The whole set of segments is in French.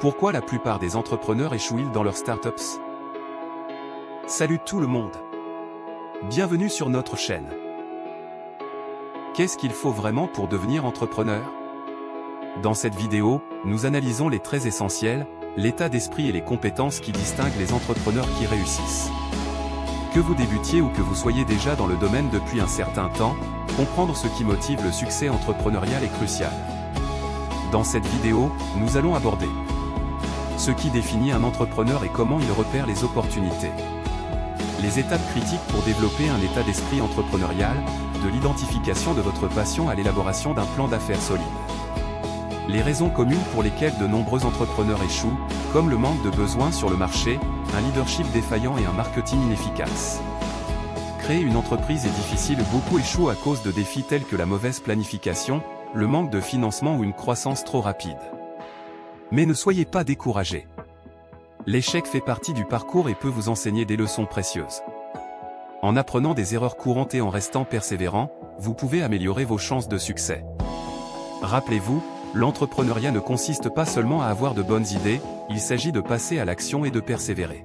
Pourquoi la plupart des entrepreneurs échouent-ils dans leurs startups? Salut tout le monde! Bienvenue sur notre chaîne. Qu'est-ce qu'il faut vraiment pour devenir entrepreneur? Dans cette vidéo, nous analysons les traits essentiels, l'état d'esprit et les compétences qui distinguent les entrepreneurs qui réussissent. Que vous débutiez ou que vous soyez déjà dans le domaine depuis un certain temps, comprendre ce qui motive le succès entrepreneurial est crucial. Dans cette vidéo, nous allons aborder ce qui définit un entrepreneur et comment il repère les opportunités. Les étapes critiques pour développer un état d'esprit entrepreneurial, de l'identification de votre passion à l'élaboration d'un plan d'affaires solide. Les raisons communes pour lesquelles de nombreux entrepreneurs échouent, comme le manque de besoins sur le marché, un leadership défaillant et un marketing inefficace. Créer une entreprise est difficile, beaucoup échouent à cause de défis tels que la mauvaise planification, le manque de financement ou une croissance trop rapide. Mais ne soyez pas découragés. L'échec fait partie du parcours et peut vous enseigner des leçons précieuses. En apprenant des erreurs courantes et en restant persévérant, vous pouvez améliorer vos chances de succès. Rappelez-vous, l'entrepreneuriat ne consiste pas seulement à avoir de bonnes idées, il s'agit de passer à l'action et de persévérer.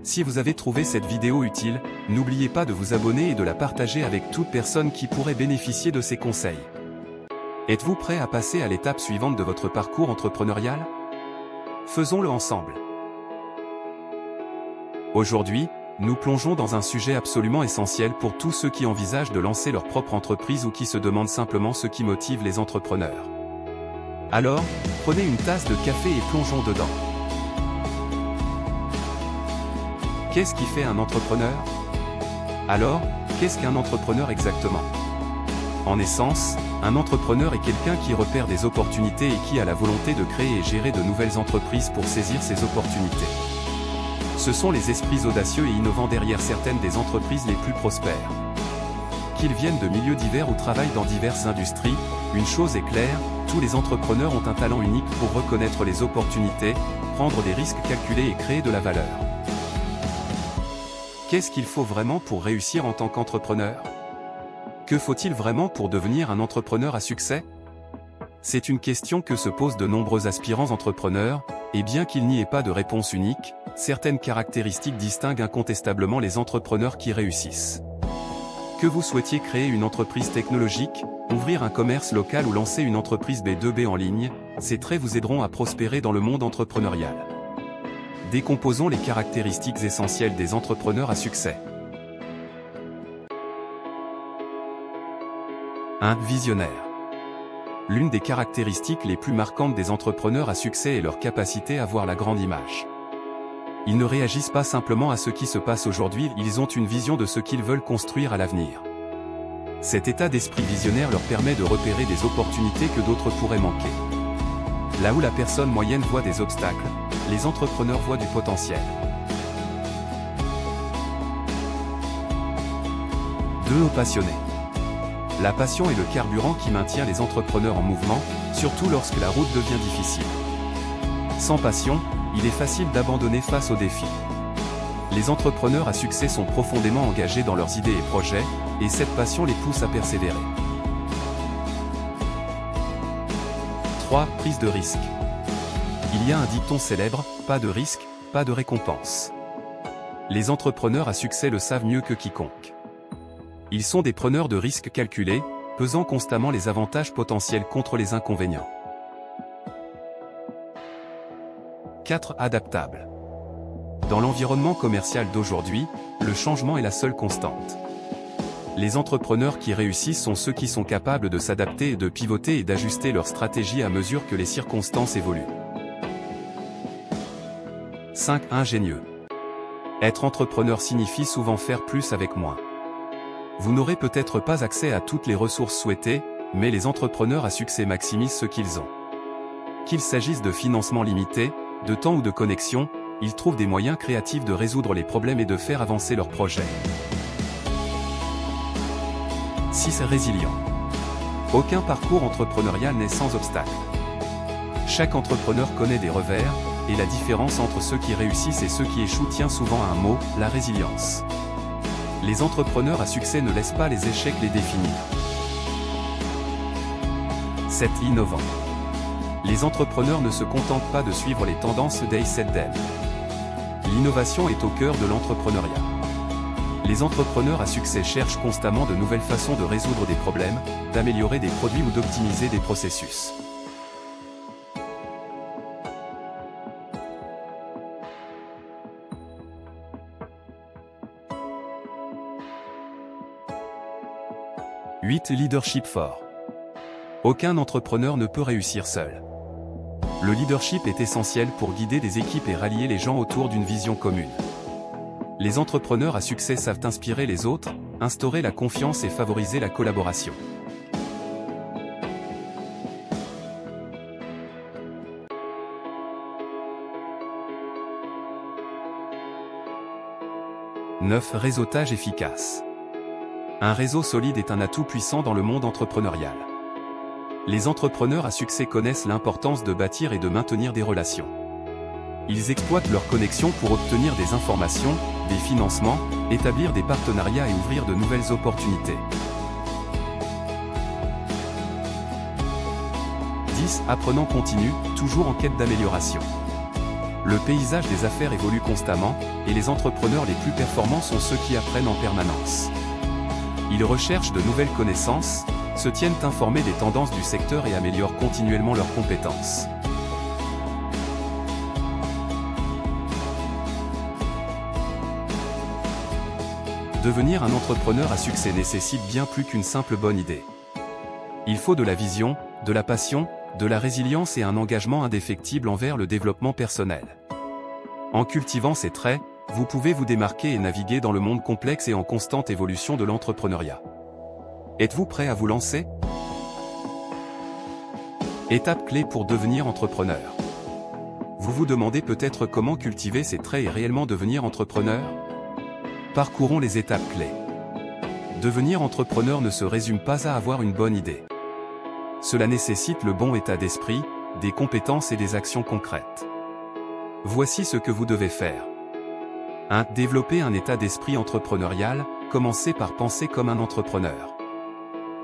Si vous avez trouvé cette vidéo utile, n'oubliez pas de vous abonner et de la partager avec toute personne qui pourrait bénéficier de ces conseils. Êtes-vous prêt à passer à l'étape suivante de votre parcours entrepreneurial? Faisons-le ensemble. Aujourd'hui, nous plongeons dans un sujet absolument essentiel pour tous ceux qui envisagent de lancer leur propre entreprise ou qui se demandent simplement ce qui motive les entrepreneurs. Alors, prenez une tasse de café et plongeons dedans. Qu'est-ce qui fait un entrepreneur? Alors, qu'est-ce qu'un entrepreneur exactement? En essence, un entrepreneur est quelqu'un qui repère des opportunités et qui a la volonté de créer et gérer de nouvelles entreprises pour saisir ces opportunités. Ce sont les esprits audacieux et innovants derrière certaines des entreprises les plus prospères. Qu'ils viennent de milieux divers ou travaillent dans diverses industries, une chose est claire, tous les entrepreneurs ont un talent unique pour reconnaître les opportunités, prendre des risques calculés et créer de la valeur. Qu'est-ce qu'il faut vraiment pour réussir en tant qu'entrepreneur? Que faut-il vraiment pour devenir un entrepreneur à succès? C'est une question que se posent de nombreux aspirants entrepreneurs, et bien qu'il n'y ait pas de réponse unique, certaines caractéristiques distinguent incontestablement les entrepreneurs qui réussissent. Que vous souhaitiez créer une entreprise technologique, ouvrir un commerce local ou lancer une entreprise B2B en ligne, ces traits vous aideront à prospérer dans le monde entrepreneurial. Décomposons les caractéristiques essentielles des entrepreneurs à succès. 1. Visionnaire. L'une des caractéristiques les plus marquantes des entrepreneurs à succès est leur capacité à voir la grande image. Ils ne réagissent pas simplement à ce qui se passe aujourd'hui, ils ont une vision de ce qu'ils veulent construire à l'avenir. Cet état d'esprit visionnaire leur permet de repérer des opportunités que d'autres pourraient manquer. Là où la personne moyenne voit des obstacles, les entrepreneurs voient du potentiel. 2. Passionné. La passion est le carburant qui maintient les entrepreneurs en mouvement, surtout lorsque la route devient difficile. Sans passion, il est facile d'abandonner face aux défis. Les entrepreneurs à succès sont profondément engagés dans leurs idées et projets, et cette passion les pousse à persévérer. 3. Prise de risque. Il y a un dicton célèbre, pas de risque, pas de récompense. Les entrepreneurs à succès le savent mieux que quiconque. Ils sont des preneurs de risques calculés, pesant constamment les avantages potentiels contre les inconvénients. 4. Adaptable. Dans l'environnement commercial d'aujourd'hui, le changement est la seule constante. Les entrepreneurs qui réussissent sont ceux qui sont capables de s'adapter et de pivoter et d'ajuster leur stratégie à mesure que les circonstances évoluent. 5. Ingénieux. Être entrepreneur signifie souvent faire plus avec moins. Vous n'aurez peut-être pas accès à toutes les ressources souhaitées, mais les entrepreneurs à succès maximisent ce qu'ils ont. Qu'il s'agisse de financement limité, de temps ou de connexion, ils trouvent des moyens créatifs de résoudre les problèmes et de faire avancer leurs projets. 6. Résilient. Aucun parcours entrepreneurial n'est sans obstacle. Chaque entrepreneur connaît des revers, et la différence entre ceux qui réussissent et ceux qui échouent tient souvent à un mot, la résilience. Les entrepreneurs à succès ne laissent pas les échecs les définir. 7. Innovant. Les entrepreneurs ne se contentent pas de suivre les tendances They Said Them. L'innovation est au cœur de l'entrepreneuriat. Les entrepreneurs à succès cherchent constamment de nouvelles façons de résoudre des problèmes, d'améliorer des produits ou d'optimiser des processus. « 8. Leadership fort. Aucun entrepreneur ne peut réussir seul. Le leadership est essentiel pour guider des équipes et rallier les gens autour d'une vision commune. Les entrepreneurs à succès savent inspirer les autres, instaurer la confiance et favoriser la collaboration. « 9. Réseautage efficace. Un réseau solide est un atout puissant dans le monde entrepreneurial. Les entrepreneurs à succès connaissent l'importance de bâtir et de maintenir des relations. Ils exploitent leurs connexions pour obtenir des informations, des financements, établir des partenariats et ouvrir de nouvelles opportunités. 10. Apprenant continu, toujours en quête d'amélioration. Le paysage des affaires évolue constamment, et les entrepreneurs les plus performants sont ceux qui apprennent en permanence. Ils recherchent de nouvelles connaissances, se tiennent informés des tendances du secteur et améliorent continuellement leurs compétences. Devenir un entrepreneur à succès nécessite bien plus qu'une simple bonne idée. Il faut de la vision, de la passion, de la résilience et un engagement indéfectible envers le développement personnel. En cultivant ces traits, vous pouvez vous démarquer et naviguer dans le monde complexe et en constante évolution de l'entrepreneuriat. Êtes-vous prêt à vous lancer? Étape clé pour devenir entrepreneur. Vous vous demandez peut-être comment cultiver ces traits et réellement devenir entrepreneur? Parcourons les étapes clés. Devenir entrepreneur ne se résume pas à avoir une bonne idée. Cela nécessite le bon état d'esprit, des compétences et des actions concrètes. Voici ce que vous devez faire. 1. Développer un état d'esprit entrepreneurial, commencez par penser comme un entrepreneur.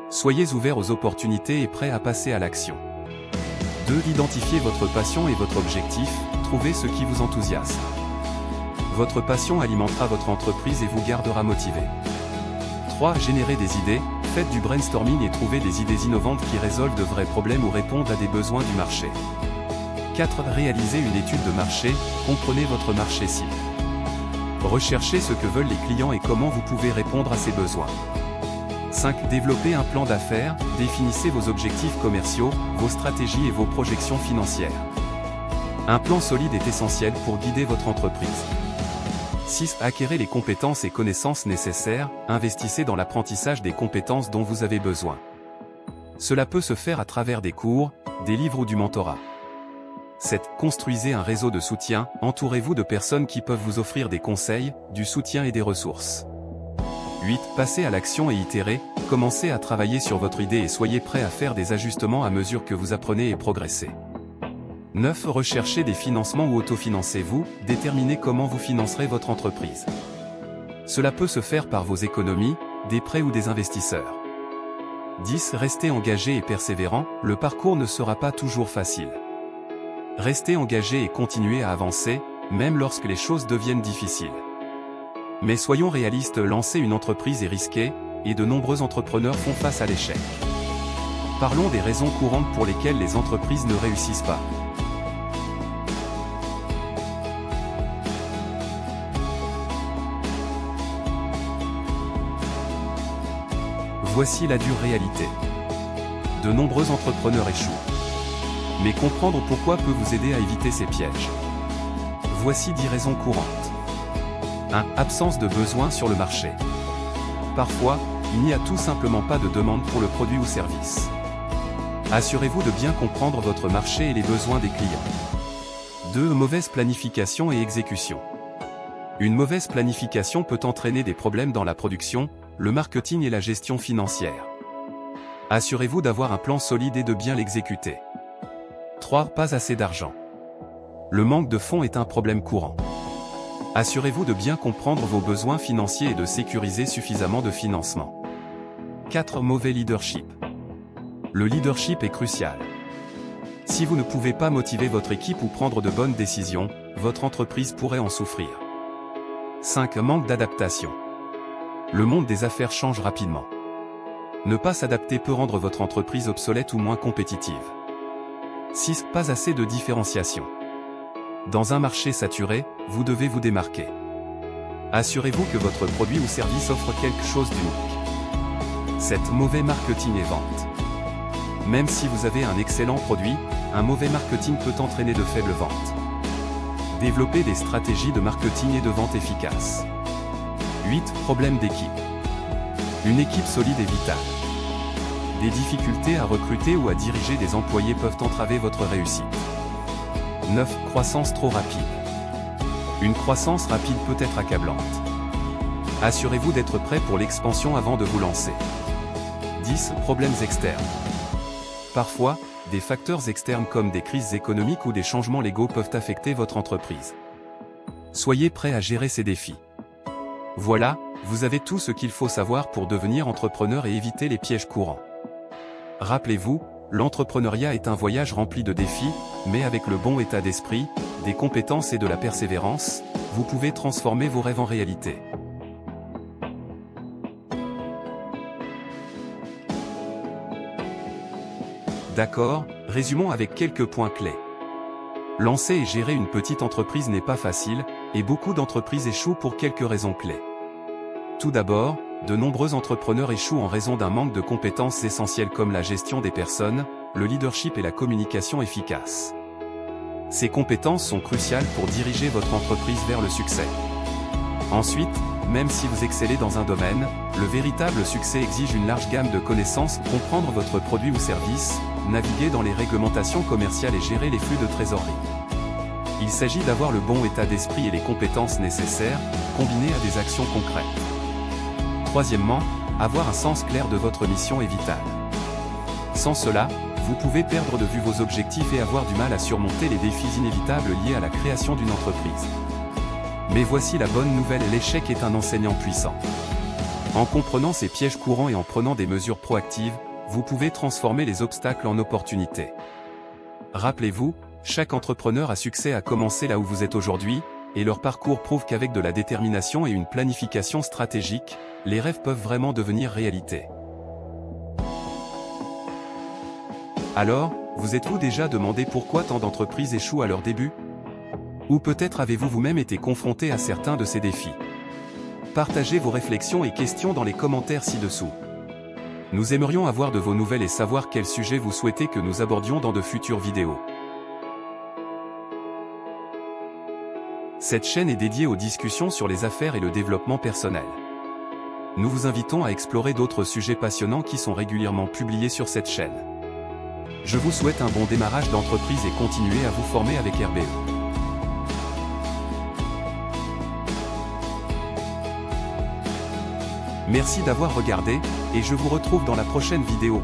Soyez ouvert aux opportunités et prêt à passer à l'action. 2. Identifiez votre passion et votre objectif, trouvez ce qui vous enthousiasme. Votre passion alimentera votre entreprise et vous gardera motivé. 3. Générez des idées, faites du brainstorming et trouvez des idées innovantes qui résolvent de vrais problèmes ou répondent à des besoins du marché. 4. Réalisez une étude de marché, comprenez votre marché cible. Recherchez ce que veulent les clients et comment vous pouvez répondre à ces besoins. 5. Développez un plan d'affaires, définissez vos objectifs commerciaux, vos stratégies et vos projections financières. Un plan solide est essentiel pour guider votre entreprise. 6. Acquérez les compétences et connaissances nécessaires, investissez dans l'apprentissage des compétences dont vous avez besoin. Cela peut se faire à travers des cours, des livres ou du mentorat. 7. Construisez un réseau de soutien, entourez-vous de personnes qui peuvent vous offrir des conseils, du soutien et des ressources. 8. Passez à l'action et itérez, commencez à travailler sur votre idée et soyez prêt à faire des ajustements à mesure que vous apprenez et progressez. 9. Recherchez des financements ou autofinancez-vous, déterminez comment vous financerez votre entreprise. Cela peut se faire par vos économies, des prêts ou des investisseurs. 10. Restez engagé et persévérant, le parcours ne sera pas toujours facile. Restez engagé et continuez à avancer, même lorsque les choses deviennent difficiles. Mais soyons réalistes, lancer une entreprise est risqué, et de nombreux entrepreneurs font face à l'échec. Parlons des raisons courantes pour lesquelles les entreprises ne réussissent pas. Voici la dure réalité. De nombreux entrepreneurs échouent. Mais comprendre pourquoi peut vous aider à éviter ces pièges. Voici 10 raisons courantes. 1. Absence de besoin sur le marché. Parfois, il n'y a tout simplement pas de demande pour le produit ou service. Assurez-vous de bien comprendre votre marché et les besoins des clients. 2. Mauvaise planification et exécution. Une mauvaise planification peut entraîner des problèmes dans la production, le marketing et la gestion financière. Assurez-vous d'avoir un plan solide et de bien l'exécuter. 3. Pas assez d'argent. Le manque de fonds est un problème courant. Assurez-vous de bien comprendre vos besoins financiers et de sécuriser suffisamment de financement. 4. Mauvais leadership. Le leadership est crucial. Si vous ne pouvez pas motiver votre équipe ou prendre de bonnes décisions, votre entreprise pourrait en souffrir. 5. Manque d'adaptation. Le monde des affaires change rapidement. Ne pas s'adapter peut rendre votre entreprise obsolète ou moins compétitive. 6. Pas assez de différenciation. Dans un marché saturé, vous devez vous démarquer. Assurez-vous que votre produit ou service offre quelque chose d'unique. 7. Mauvais marketing et vente. Même si vous avez un excellent produit, un mauvais marketing peut entraîner de faibles ventes. Développez des stratégies de marketing et de vente efficaces. 8. Problème d'équipe. Une équipe solide est vitale. Des difficultés à recruter ou à diriger des employés peuvent entraver votre réussite. 9. Croissance trop rapide. Une croissance rapide peut être accablante. Assurez-vous d'être prêt pour l'expansion avant de vous lancer. 10. Problèmes externes. Parfois, des facteurs externes comme des crises économiques ou des changements légaux peuvent affecter votre entreprise. Soyez prêt à gérer ces défis. Voilà, vous avez tout ce qu'il faut savoir pour devenir entrepreneur et éviter les pièges courants. Rappelez-vous, l'entrepreneuriat est un voyage rempli de défis, mais avec le bon état d'esprit, des compétences et de la persévérance, vous pouvez transformer vos rêves en réalité. D'accord, résumons avec quelques points clés. Lancer et gérer une petite entreprise n'est pas facile, et beaucoup d'entreprises échouent pour quelques raisons clés. Tout d'abord, de nombreux entrepreneurs échouent en raison d'un manque de compétences essentielles comme la gestion des personnes, le leadership et la communication efficace. Ces compétences sont cruciales pour diriger votre entreprise vers le succès. Ensuite, même si vous excellez dans un domaine, le véritable succès exige une large gamme de connaissances, comprendre votre produit ou service, naviguer dans les réglementations commerciales et gérer les flux de trésorerie. Il s'agit d'avoir le bon état d'esprit et les compétences nécessaires, combinées à des actions concrètes. Troisièmement, avoir un sens clair de votre mission est vital. Sans cela, vous pouvez perdre de vue vos objectifs et avoir du mal à surmonter les défis inévitables liés à la création d'une entreprise. Mais voici la bonne nouvelle, l'échec est un enseignant puissant. En comprenant ces pièges courants et en prenant des mesures proactives, vous pouvez transformer les obstacles en opportunités. Rappelez-vous, chaque entrepreneur à succès a commencé là où vous êtes aujourd'hui, et leur parcours prouve qu'avec de la détermination et une planification stratégique, les rêves peuvent vraiment devenir réalité. Alors, vous êtes-vous déjà demandé pourquoi tant d'entreprises échouent à leur début? Ou peut-être avez-vous vous-même été confronté à certains de ces défis? Partagez vos réflexions et questions dans les commentaires ci-dessous. Nous aimerions avoir de vos nouvelles et savoir quel sujet vous souhaitez que nous abordions dans de futures vidéos. Cette chaîne est dédiée aux discussions sur les affaires et le développement personnel. Nous vous invitons à explorer d'autres sujets passionnants qui sont régulièrement publiés sur cette chaîne. Je vous souhaite un bon démarrage d'entreprise et continuez à vous former avec RBE. Merci d'avoir regardé, et je vous retrouve dans la prochaine vidéo.